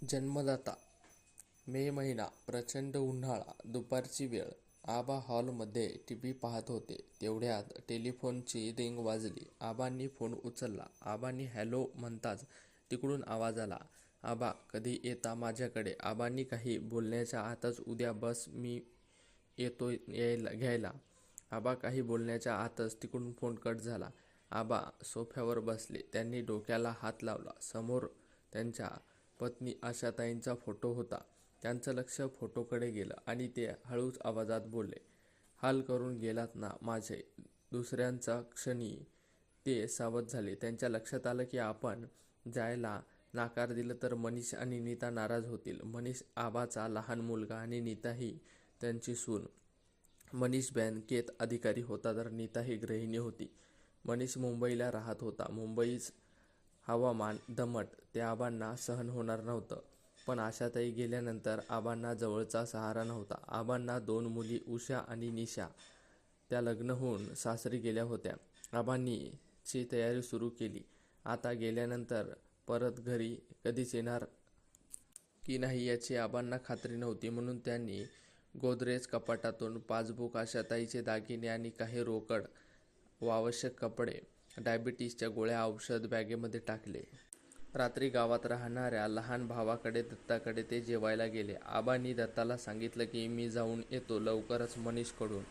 जन्मदाता. मे महिना, प्रचंड उन्हाळा, दुपारची वेळ. आबा हॉलमध्ये टीव्ही पाहत होते. तेवढ्यात टेलिफोनची रिंग वाजली. आबांनी फोन उचलला. आबांनी हॅलो म्हणताच तिकडून आवाज आला, आबा कधी येता माझ्याकडे? आबांनी काही बोलण्याच्या आतच, उद्या बस, मी येतोय घ्यायला. आबा काही बोलण्याच्या आतच तिकडून फोन कट झाला. आबा सोफ्यावर बसले. त्यांनी डोक्याला हात लावला. समोर त्यांच्या पत्नी आशाताईंचा फोटो होता. त्यांचं लक्ष फोटोकडे गेलं आणि ते हळूच आवाजात बोलले, हाल करून गेलात ना माझे. दुसऱ्यांचा क्षणी ते सावध झाले. त्यांच्या लक्षात आलं की आपण जायला नाकार दिलं तर मनीष आणि नीता नाराज होतील. मनीष आबाचा लहान मुलगा आणि नीता ही त्यांची सून. मनीष बँकेत अधिकारी होता तर नीता ही गृहिणी होती. मनीष मुंबईला राहत होता. मुंबईच हवामान दमट, ते आबांना सहन होणार नव्हतं. पण आशाताई गेल्यानंतर आबांना जवळचा सहारा नव्हता. आबांना 2 मुली उषा आणि निशा. त्या लग्न होऊन सासरी गेल्या होत्या. आबांनी ची तयारी सुरू केली. आता गेल्यानंतर परत घरी कधीच येणार की नाही याची आबांना खात्री नव्हती. म्हणून त्यांनी गोदरेज कपाटातून पासबुक, आशाताईचे दागिने आणि काही रोकड व आवश्यक कपडे, डायबिटीसच्या गोळ्या, औषध बॅगेमध्ये टाकले. रात्री गावात राहणाऱ्या लहान भावाकडे दत्ताकडे ते जेवायला गेले. आबांनी दत्ताला सांगितलं की मी जाऊन येतो लवकरच मनीषकडून.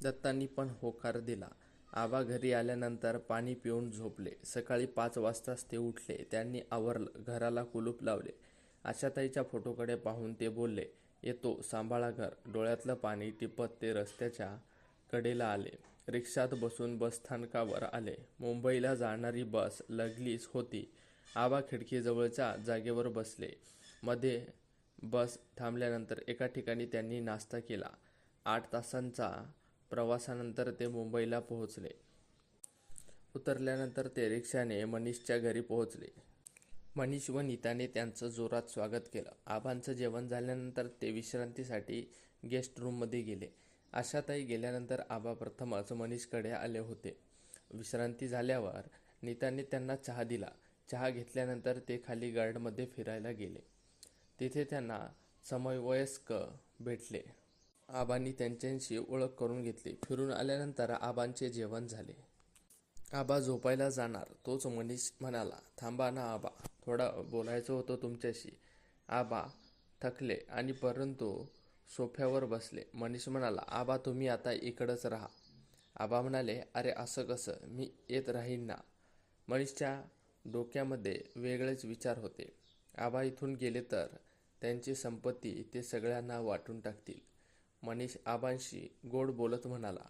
दत्तांनी पण होकार दिला. आबा घरी आल्यानंतर पाणी पिऊन झोपले. सकाळी 5 वाजताच ते उठले. त्यांनी आवरलं, घराला कुलूप लावले. आशाताईच्या फोटोकडे पाहून ते बोलले, येतो, सांभाळा घर. डोळ्यातलं पाणी टिपत ते रस्त्याच्या कडेला आले. रिक्षात बसून बसस्थानकावर आले. मुंबईला जाणारी बस लागलीच होती. आबा खिडकीजवळच्या जागेवर बसले. मध्ये बस थांबल्यानंतर एका ठिकाणी त्यांनी नाश्ता केला. 8 तासांचा प्रवासानंतर ते मुंबईला पोहोचले. उतरल्यानंतर ते रिक्षाने मनीषच्या घरी पोहोचले. मनीष व नीताने त्यांचं जोरात स्वागत केलं. आबांचं जेवण झाल्यानंतर ते विश्रांतीसाठी गेस्ट रूममध्ये गेले. आशाताई गेल्यानंतर आबा प्रथमच मनीषकडे आले होते. विश्रांती झाल्यावर नीताने त्यांना चहा दिला. चहा घेतल्यानंतर ते खाली गार्डनमध्ये फिरायला गेले. तिथे त्यांना समवयस्क भेटले. आबांनी त्यांच्याशी ओळख करून घेतली. फिरून आल्यानंतर आबांचे जेवण झाले. आबा झोपायला जाणार तोच मनीष म्हणाला, थांबा ना आबा, थोडं बोलायचं होतं तुमच्याशी. आबा थकले आणि परंतु सोफ्यावर बसले. मनीष म्हणाला, आबा तुम्ही आता इकडंच राहा. आबा म्हणाले, अरे असं कसं, मी येत राहीन ना. मनीषच्या डोक्यामध्ये वेगळेच विचार होते. आबा इथून गेले तर त्यांची संपत्ती ते सगळ्यांना वाटून टाकतील. मनीष आबांशी गोड बोलत म्हणाला,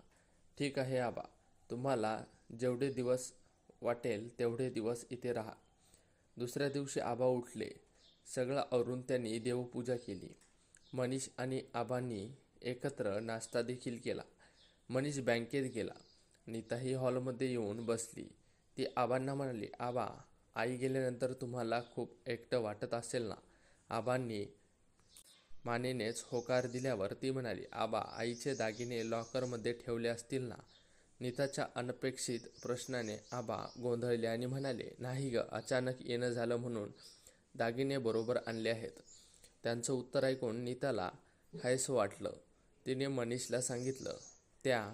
ठीक आहे आबा, तुम्हाला जेवढे दिवस वाटेल तेवढे दिवस इथे राहा. दुसऱ्या दिवशी आबा उठले. सगळं आवरून त्यांनी देवपूजा केली. मनीष आणि आबांनी एकत्र नाश्ता देखील केला. मनीष बँकेत गेला. नीताही हॉलमध्ये येऊन बसली. ती आबांना म्हणाली, आबा आई गेल्यानंतर तुम्हाला खूप एकटं वाटत असेल ना. आबांनी मानेनेच होकार दिल्यावर ती म्हणाली, आबा आईचे दागिने लॉकरमध्ये ठेवले असतील ना. नीताच्या अनपेक्षित प्रश्नाने आबा गोंधळले आणि म्हणाले, नाही ग, अचानक येणं झालं म्हणून दागिने बरोबर आणले आहेत. त्यांचं उत्तर ऐकून नीताला हायसं वाटलं. तिने मनीषला सांगितलं. त्या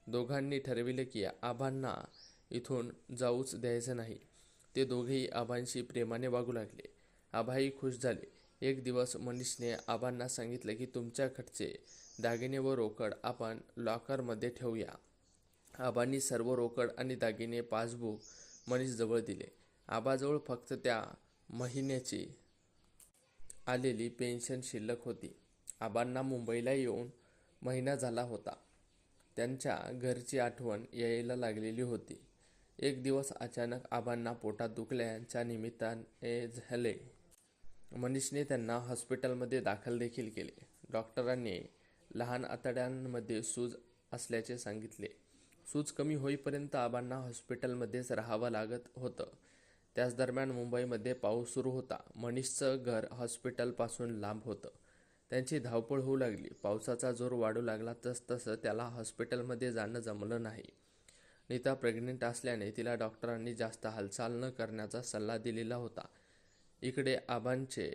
दोघांनी ठरविले की आबांना इथून जाऊच द्यायचं नाही. ते दोघेही आबांशी प्रेमाने वागू लागले. आबाही खुश झाले. एक दिवस मनीषने आबांना सांगितलं की तुमच्याकडचे दागिने व रोकड आपण लॉकरमध्ये ठेवूया. आबांनी सर्व रोकड आणि दागिने पासबुक मनीषजवळ दिले. आबाजवळ फक्त त्या महिन्याची आलेली पेन्शन शिल्लक होती. आबांना मुंबईला येऊन महिना झाला होता. त्यांच्या घरची आठवण यायला लागलेली होती. एक दिवस अचानक आबांना पोटात दुखल्याच्या निमित्ताने झाले. मनीषने त्यांना हॉस्पिटलमध्ये दाखल देखील केले. डॉक्टरांनी लहान आतड्यांमध्ये सूज असल्याचे सांगितले. सूज कमी होईपर्यंत आबांना हॉस्पिटलमध्येच राहावं लागत होतं. त्याच दरम्यान मुंबईमध्ये पाऊस सुरू होता. मनीषचं घर हॉस्पिटलपासून लांब होतं. त्यांची धावपळ होऊ लागली. पावसाचा जोर वाढू लागला तसतसं त्याला हॉस्पिटलमध्ये जाणं जमलं नाही. नीता प्रेग्नंट असल्याने तिला डॉक्टरांनी जास्त हालचाल न करण्याचा सल्ला दिलेला होता. इकडे आबांचे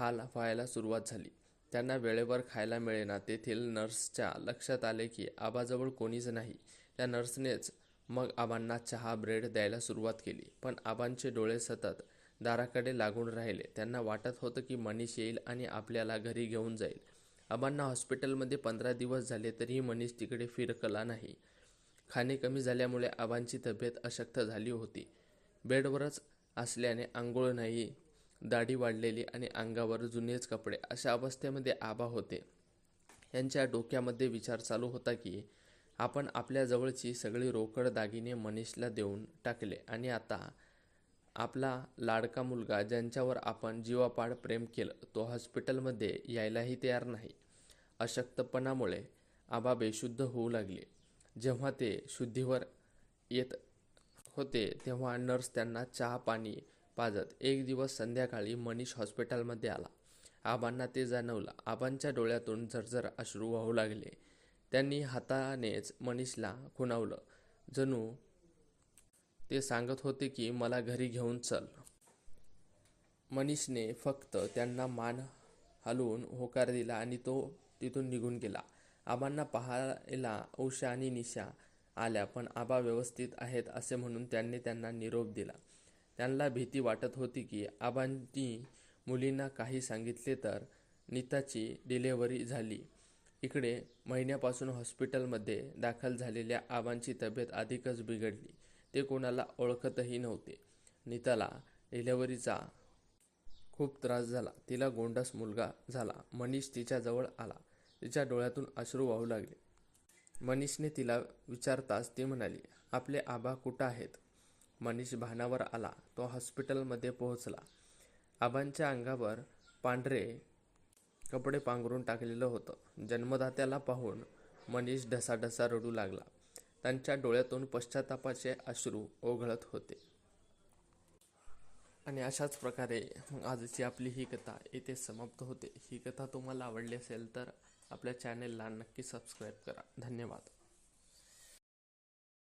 हाल व्हायला सुरुवात झाली. त्यांना वेळेवर खायला मिळेना. तेथील नर्सच्या लक्षात आले की आबाजवळ कोणीच नाही. त्या नर्सनेच मग आबांना चहा ब्रेड द्यायला सुरुवात केली. पण आबांचे डोळे सतत दाराकडे लागून राहिले. त्यांना वाटत होतं की मनीष येईल आणि आपल्याला घरी घेऊन जाईल. आबांना हॉस्पिटलमध्ये 15 दिवस झाले तरीही मनीष तिकडे फिरकला नाही. खाणे कमी झाल्यामुळे आबांची तब्येत अशक्त झाली होती. बेडवरच असल्याने आंघोळ नाही, दाढी वाढलेली आणि अंगावर जुनेच कपडे, अशा अवस्थेमध्ये आबा होते. यांच्या डोक्यामध्ये विचार चालू होता की आपण आपल्या जवळची सगळी रोकड दागिने मनीषला देऊन टाकले आणि आता आपला लाडका मुलगा, ज्यांच्यावर आपण जीवापाड प्रेम केलं, तो हॉस्पिटलमध्ये यायलाही तयार नाही. अशक्तपणामुळे आबा बेशुद्ध होऊ लागले. जेव्हा ते शुद्धीवर येत होते तेव्हा नर्स त्यांना चहा पाणी पाजत. एक दिवस संध्याकाळी मनीष हॉस्पिटलमध्ये आला. आबांना ते जाणवलं. आबांच्या डोळ्यातून झरझर अश्रू वाहू लागले. त्यांनी हातानेच मनीषला खुणावलं, जणू ते सांगत होते की मला घरी घेऊन चल. मनीषने फक्त त्यांना मान हलवून होकार दिला आणि तो तिथून निघून गेला. आबांना पाहायला उषा आणि निशा आल्या, पण आबा व्यवस्थित आहेत असे म्हणून त्यांनी त्यांना निरोप दिला. त्यांना भीती वाटत होती की आबांनी मुलींना काही सांगितले तर नीताची डिलेव्हरी झाली. इकडे महिन्यापासून हॉस्पिटलमध्ये दाखल झालेल्या आबांची तब्येत अधिकच बिघडली. ते कोणाला ओळखतही नव्हते. नीताला डिलेव्हरीचा खूप त्रास झाला. तिला गोंडस मुलगा झाला. मनीष तिच्याजवळ आला. तिच्या डोळ्यातून अश्रू वाहू लागले. मनीषने तिला विचारताच ती म्हणाली, आपले आबा कुठं आहेत? मनीष भानावर आला. तो हॉस्पिटलमध्ये पोहोचला. आबांच्या अंगावर पांढरे कपडे पांघरून टाकलेलं होतं. जन्मदात्याला पाहून मनीष ढसाढसा रडू लागला. त्यांच्या डोळ्यातून पश्चातापाचे अश्रू ओघळत होते. आणि अशाच प्रकारे आजची आपली ही कथा इथे समाप्त होते. ही कथा तुम्हाला आवडली असेल तर आपल्या चॅनेलला नक्की सबस्क्राईब करा. धन्यवाद.